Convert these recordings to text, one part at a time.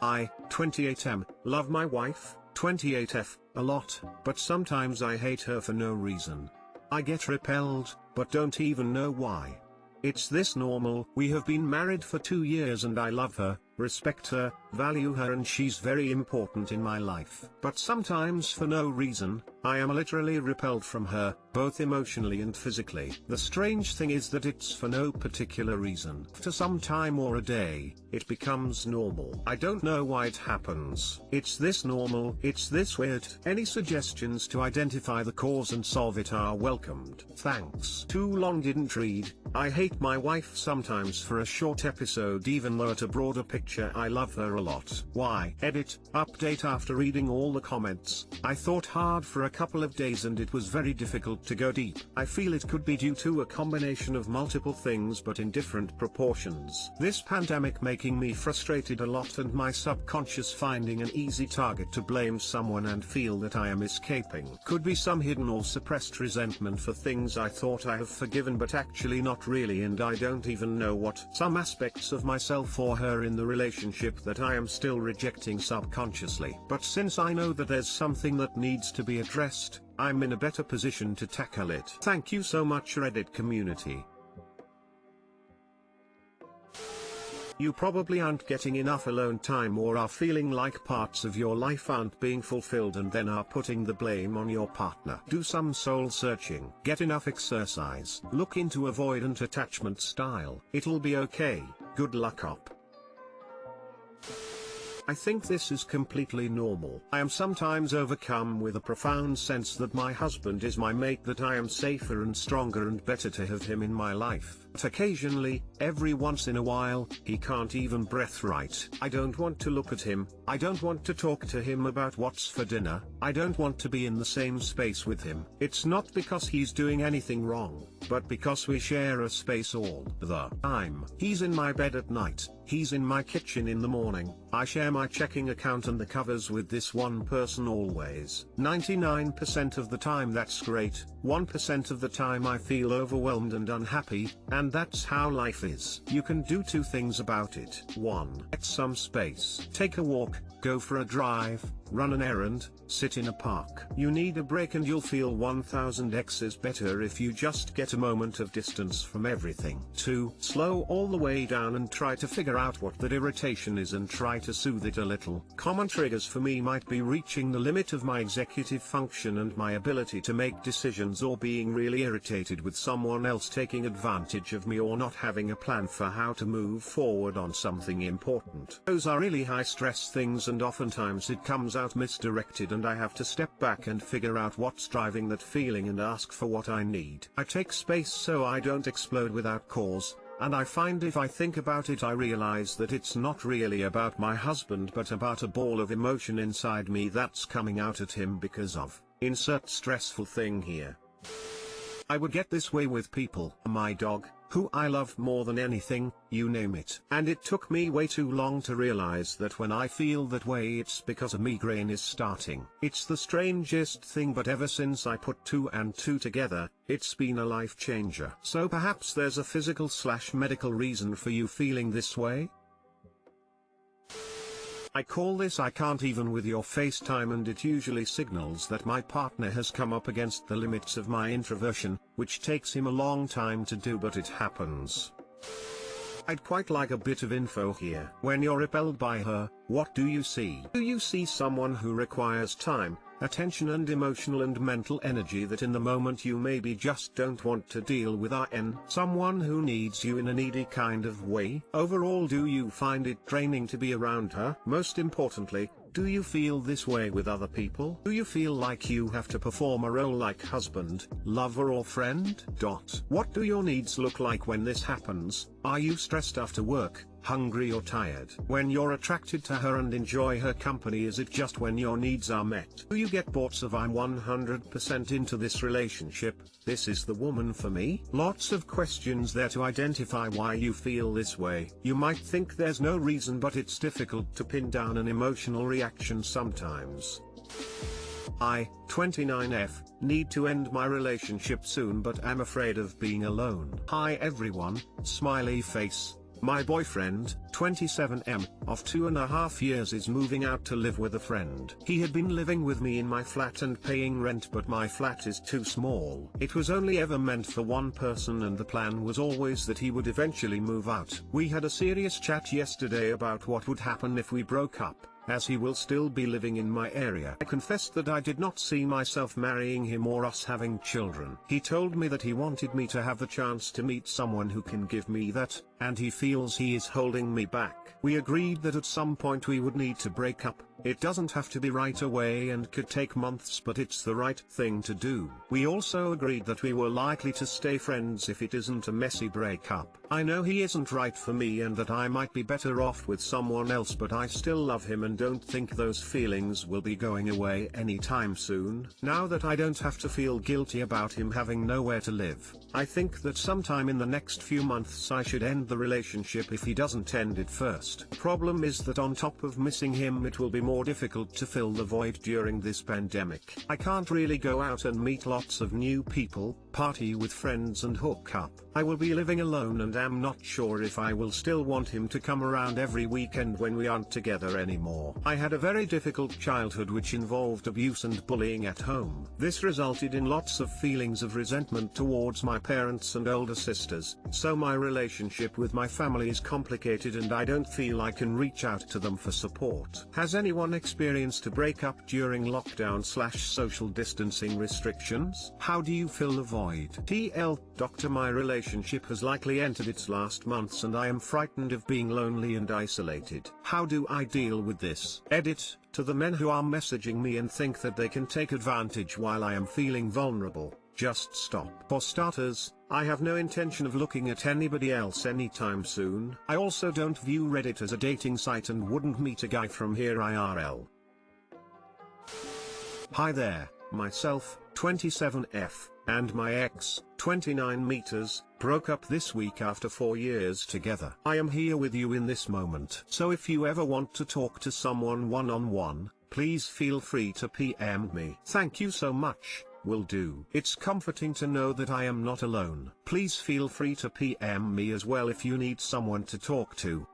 I, 28M, love my wife, 28F, a lot, but sometimes I hate her for no reason. I get repelled, but don't even know why. It's this normal? We have been married for 2 years and I love her, respect her, value her, and she's very important in my life. But sometimes for no reason, I am literally repelled from her, both emotionally and physically. The strange thing is that it's for no particular reason. After some time or a day, it becomes normal. I don't know why it happens. It's this normal? It's this weird? Any suggestions to identify the cause and solve it are welcomed. Thanks. Too long didn't read. I hate my wife sometimes for a short episode even though at a broader picture I love her a lot. Why? Edit, update. After reading all the comments, I thought hard for a couple of days and it was very difficult to go deep. I feel it could be due to a combination of multiple things but in different proportions. This pandemic making me frustrated a lot and my subconscious finding an easy target to blame someone and feel that I am escaping. Could be some hidden or suppressed resentment for things I thought I have forgiven but actually not really, and I don't even know what. Some aspects of myself or her in the relationship that I am still rejecting subconsciously. But since I know that there's something that needs to be addressed, I'm in a better position to tackle it. Thank you so much, Reddit community. You probably aren't getting enough alone time or are feeling like parts of your life aren't being fulfilled and then are putting the blame on your partner. Do some soul searching. Get enough exercise. Look into avoidant attachment style. It'll be okay. Good luck up. I think this is completely normal. I am sometimes overcome with a profound sense that my husband is my mate, that I am safer and stronger and better to have him in my life. But occasionally, every once in a while, he can't even breathe right. I don't want to look at him, I don't want to talk to him about what's for dinner, I don't want to be in the same space with him. It's not because he's doing anything wrong, but because we share a space all the time. He's in my bed at night, he's in my kitchen in the morning, I share my checking account and the covers with this one person always. 99% of the time that's great, 1% of the time I feel overwhelmed and unhappy, and that's how life is. You can do two things about it. 1. Get some space. Take a walk, go for a drive, run an errand, sit in a park. You need a break and you'll feel 1000x better if you just get a moment of distance from everything. 2. Slow all the way down and try to figure out what that irritation is and try to soothe it a little. Common triggers for me might be reaching the limit of my executive function and my ability to make decisions, or being really irritated with someone else taking advantage of me, or not having a plan for how to move forward on something important. Those are really high stress things and oftentimes it comes out misdirected and I have to step back and figure out what's driving that feeling and ask for what I need. I take space so I don't explode without cause, and I find if I think about it I realize that it's not really about my husband but about a ball of emotion inside me that's coming out at him because of, insert stressful thing here. I would get this way with people, my dog, who I love more than anything, you name it. And it took me way too long to realize that when I feel that way it's because a migraine is starting. It's the strangest thing, but ever since I put 2 and 2 together, it's been a life changer. So perhaps there's a physical/medical reason for you feeling this way? I call this I can't even with your FaceTime, and it usually signals that my partner has come up against the limits of my introversion, which takes him a long time to do, but it happens. I'd quite like a bit of info here. When you're repelled by her, what do you see? Do you see someone who requires time, attention and emotional and mental energy that in the moment you maybe just don't want to deal with? Someone who needs you in a needy kind of way? Overall, do you find it draining to be around her? Most importantly, do you feel this way with other people? Do you feel like you have to perform a role like husband, lover or friend? What do your needs look like when this happens? Are you stressed after work, hungry or tired? When you're attracted to her and enjoy her company, is it just when your needs are met? Do you get bored of I'm 100% into this relationship, this is the woman for me? Lots of questions there to identify why you feel this way. You might think there's no reason, but it's difficult to pin down an emotional reaction sometimes. I, 29F, need to end my relationship soon but I'm afraid of being alone. Hi everyone, smiley face. My boyfriend, 27M, of 2.5 years is moving out to live with a friend. He had been living with me in my flat and paying rent, but my flat is too small. It was only ever meant for one person and the plan was always that he would eventually move out. We had a serious chat yesterday about what would happen if we broke up, as he will still be living in my area. I confessed that I did not see myself marrying him or us having children. He told me that he wanted me to have the chance to meet someone who can give me that, and he feels he is holding me back. We agreed that at some point we would need to break up. It doesn't have to be right away and could take months, but it's the right thing to do. We also agreed that we were likely to stay friends if it isn't a messy breakup. I know he isn't right for me and that I might be better off with someone else, but I still love him and don't think those feelings will be going away anytime soon. Now that I don't have to feel guilty about him having nowhere to live, I think that sometime in the next few months I should end the relationship if he doesn't end it first. Problem is that on top of missing him, it will be more difficult to fill the void during this pandemic. I can't really go out and meet lots of new people, party with friends and hook up. I will be living alone and am not sure if I will still want him to come around every weekend when we aren't together anymore. I had a very difficult childhood which involved abuse and bullying at home. This resulted in lots of feelings of resentment towards my parents and older sisters, so my relationship with my family is complicated and I don't feel I can reach out to them for support. Has anyone experienced a breakup during lockdown/social distancing restrictions? How do you fill the void? TL Doctor, my relationship has likely entered its last months and I am frightened of being lonely and isolated. How do I deal with this? Edit, to the men who are messaging me and think that they can take advantage while I am feeling vulnerable, just stop. For starters, I have no intention of looking at anybody else anytime soon. I also don't view Reddit as a dating site and wouldn't meet a guy from here IRL. Hi there, myself, 27F, and my ex, 29 meters, broke up this week after 4 years together. I am here with you in this moment. So if you ever want to talk to someone one-on-one, please feel free to PM me. Thank you so much. Will do. It's comforting to know that I am not alone. Please feel free to PM me as well if you need someone to talk to.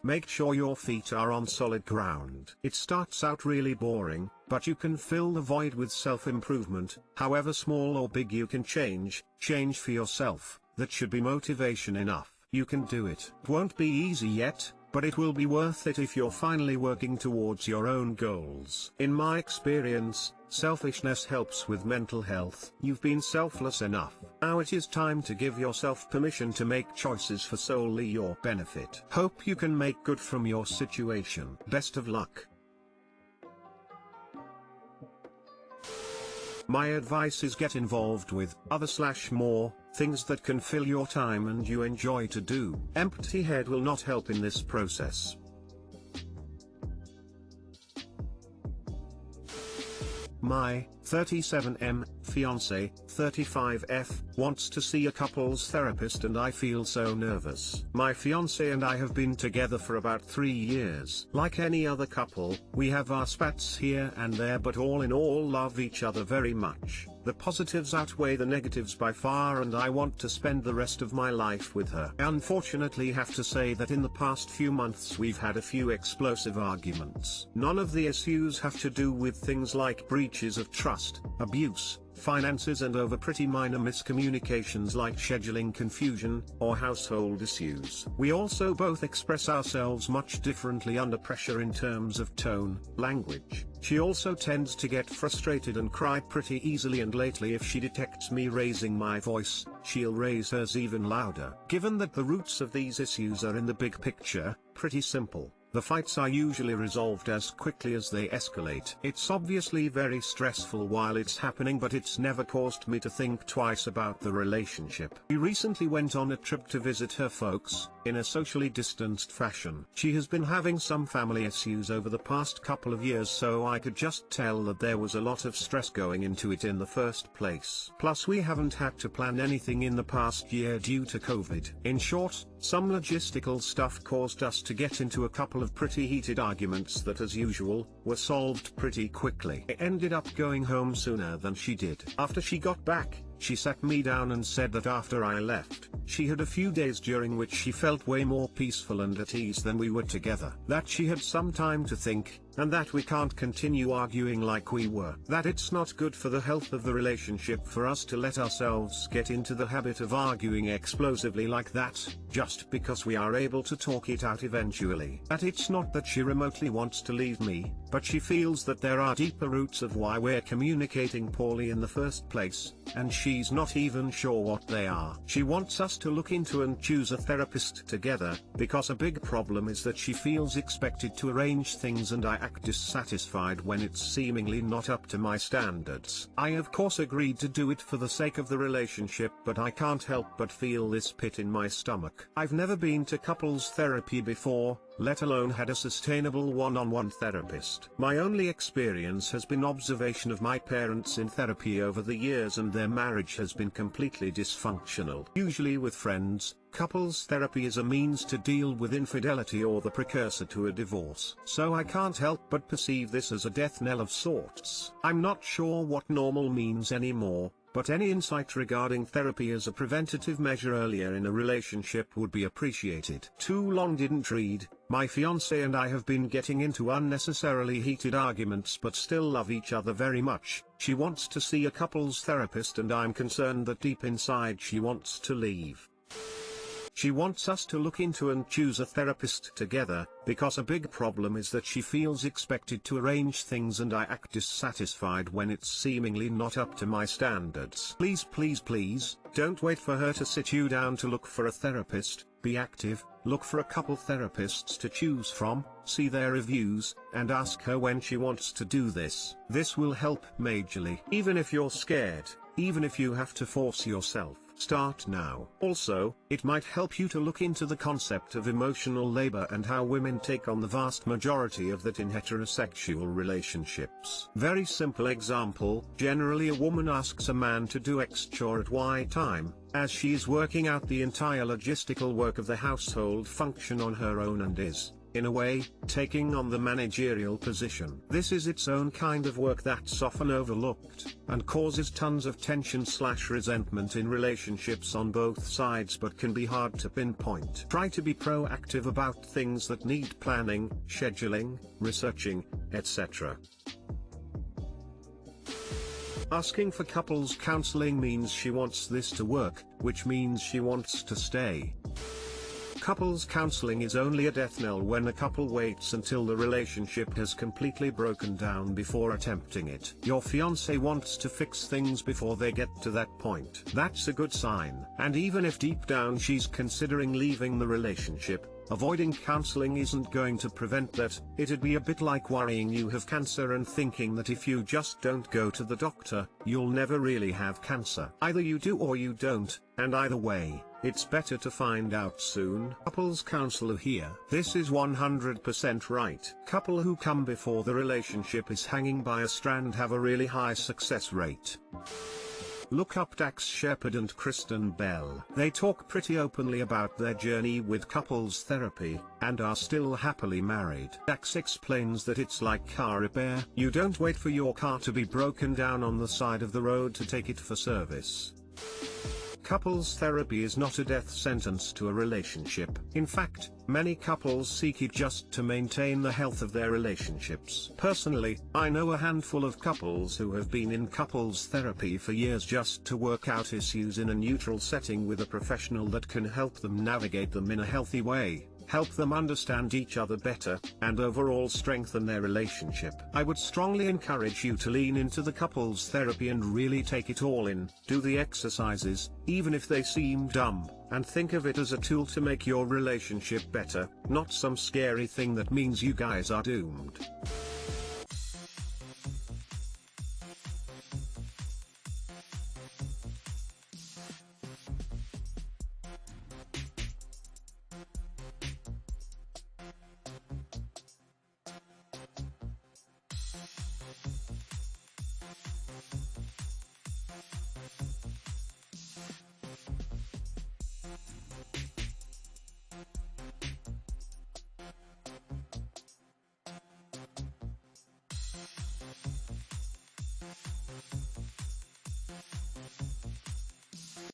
Make sure your feet are on solid ground. It starts out really boring, but you can fill the void with self-improvement. However small or big you can change for yourself. That should be motivation enough. You can do it. It won't be easy yet, but it will be worth it if you're finally working towards your own goals. In my experience, selfishness helps with mental health. You've been selfless enough. Now it is time to give yourself permission to make choices for solely your benefit. Hope you can make good from your situation. Best of luck. My advice is get involved with other/more things that can fill your time and you enjoy to do. Empty head will not help in this process. My 37M fiance, 35F, wants to see a couples therapist and I feel so nervous. My fiance and I have been together for about 3 years. Like any other couple, we have our spats here and there, but all in all love each other very much. The positives outweigh the negatives by far and I want to spend the rest of my life with her. I unfortunately have to say that in the past few months we've had a few explosive arguments. None of the issues have to do with things like breaches of trust, abuse, finances, and over pretty minor miscommunications like scheduling confusion, or household issues. We also both express ourselves much differently under pressure in terms of tone, language. She also tends to get frustrated and cry pretty easily, and lately if she detects me raising my voice, she'll raise hers even louder. Given that the roots of these issues are in the big picture, pretty simple. The fights are usually resolved as quickly as they escalate. It's obviously very stressful while it's happening, but it's never caused me to think twice about the relationship. We recently went on a trip to visit her folks, in a socially distanced fashion. She has been having some family issues over the past couple of years, so I could just tell that there was a lot of stress going into it in the first place. Plus we haven't had to plan anything in the past year due to COVID. In short, some logistical stuff caused us to get into a couple of pretty heated arguments that, as usual, were solved pretty quickly. I ended up going home sooner than she did. After she got back, She sat me down and said that after I left, she had a few days during which she felt way more peaceful and at ease than we were together. That she had some time to think, and that we can't continue arguing like we were. That it's not good for the health of the relationship for us to let ourselves get into the habit of arguing explosively like that, just because we are able to talk it out eventually. That it's not that she remotely wants to leave me, but she feels that there are deeper roots of why we're communicating poorly in the first place, and she's not even sure what they are. She wants us to look into and choose a therapist together, because a big problem is that she feels expected to arrange things and I act dissatisfied when it's seemingly not up to my standards. I of course agreed to do it for the sake of the relationship, but I can't help but feel this pit in my stomach. I've never been to couples therapy before, let alone had a sustainable one-on-one therapist. My only experience has been observation of my parents in therapy over the years, and their marriage has been completely dysfunctional. Usually with friends, couples therapy is a means to deal with infidelity or the precursor to a divorce. So I can't help but perceive this as a death knell of sorts. I'm not sure what normal means anymore, but any insight regarding therapy as a preventative measure earlier in a relationship would be appreciated. Too long didn't read. My fiance and I have been getting into unnecessarily heated arguments but still love each other very much. She wants to see a couples therapist and I'm concerned that deep inside she wants to leave. She wants us to look into and choose a therapist together, because a big problem is that she feels expected to arrange things and I act dissatisfied when it's seemingly not up to my standards. Please, please, please, don't wait for her to sit you down to look for a therapist. Be active, look for a couple therapists to choose from, see their reviews, and ask her when she wants to do this. This will help majorly. Even if you're scared, even if you have to force yourself, start now. Also, it might help you to look into the concept of emotional labor and how women take on the vast majority of that in heterosexual relationships. Very simple example, generally a woman asks a man to do X chore at Y time, as she is working out the entire logistical work of the household function on her own and is, in a way, taking on the managerial position. This is its own kind of work that's often overlooked, and causes tons of tension/resentment in relationships on both sides but can be hard to pinpoint. Try to be proactive about things that need planning, scheduling, researching, etc. Asking for couples counseling means she wants this to work, which means she wants to stay. Couples counseling is only a death knell when a couple waits until the relationship has completely broken down before attempting it. Your fiance wants to fix things before they get to that point. That's a good sign. And even if deep down she's considering leaving the relationship, avoiding counseling isn't going to prevent that. It'd be a bit like worrying you have cancer and thinking that if you just don't go to the doctor, you'll never really have cancer. Either you do or you don't, and either way, it's better to find out soon. Couples counselor here. This is 100% right. Couple who come before the relationship is hanging by a strand have a really high success rate. Look up Dax Shepard and Kristen Bell. They talk pretty openly about their journey with couples therapy, and are still happily married. Dax explains that it's like car repair. You don't wait for your car to be broken down on the side of the road to take it for service. Couples therapy is not a death sentence to a relationship. In fact, many couples seek it just to maintain the health of their relationships. Personally, I know a handful of couples who have been in couples therapy for years just to work out issues in a neutral setting with a professional that can help them navigate them in a healthy way, help them understand each other better, and overall strengthen their relationship. I would strongly encourage you to lean into the couples therapy and really take it all in. Do the exercises, even if they seem dumb, and think of it as a tool to make your relationship better, not some scary thing that means you guys are doomed.